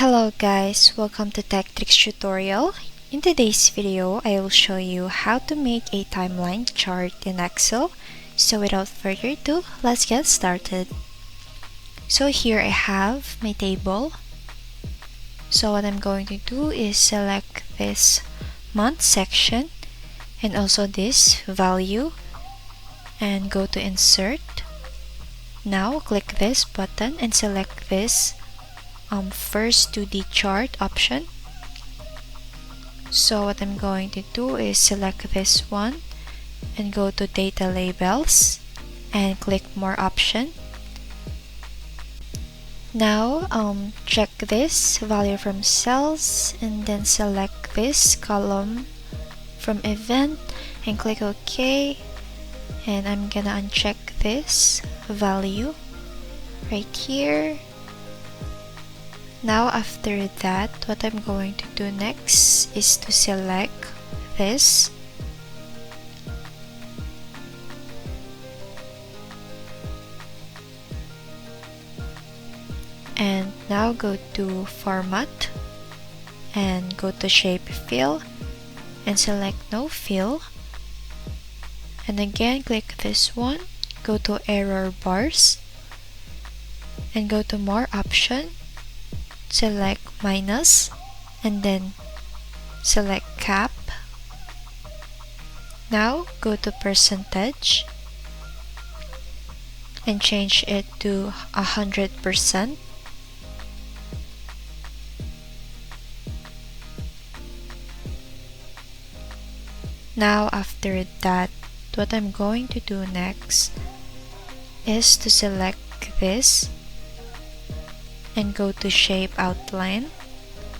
Hello guys, welcome to Tech Tricks tutorial. In today's video, I will show you how to make a timeline chart in Excel. So without further ado, let's get started. So here I have my table. So what I'm going to do is select this month section and also this value and go to insert. Now click this button and select this first 2D chart option. So what I'm going to do is select this one and go to data labels and click more option. Now check this value from cells and then select this column from event and click OK, and I'm gonna uncheck this value right here. Now after that, what I'm going to do next is to select this and now go to format and go to shape fill and select no fill, and again click this one, go to error bars and go to more option, select minus and then select cap. Now go to percentage and change it to 100%. Now after that, what I'm going to do next is to select this and go to shape outline.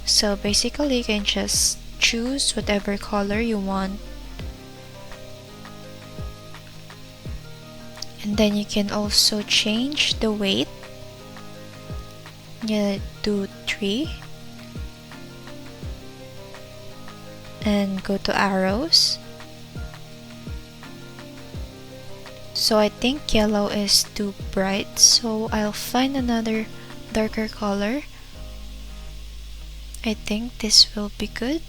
So basically you can just choose whatever color you want, and then you can also change the weight. You do 3 and go to arrows. So I think yellow is too bright, so I'll find another darker color. I think this will be good.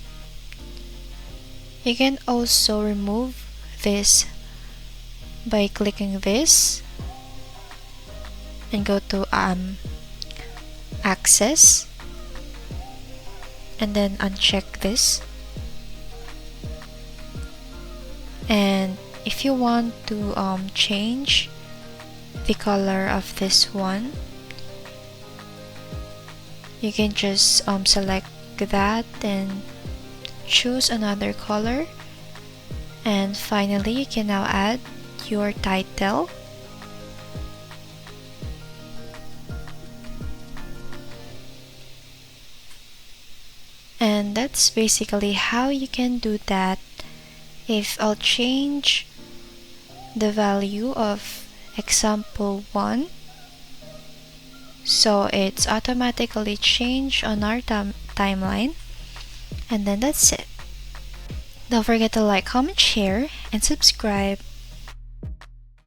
You can also remove this by clicking this and go to access and then uncheck this. And if you want to change the color of this one, you can just select that and choose another color. And finally, you can now add your title. And that's basically how you can do that. If I'll change the value of example 1, so it's automatically changed on our timeline, and then that's it. Don't forget to like, comment, share, and subscribe.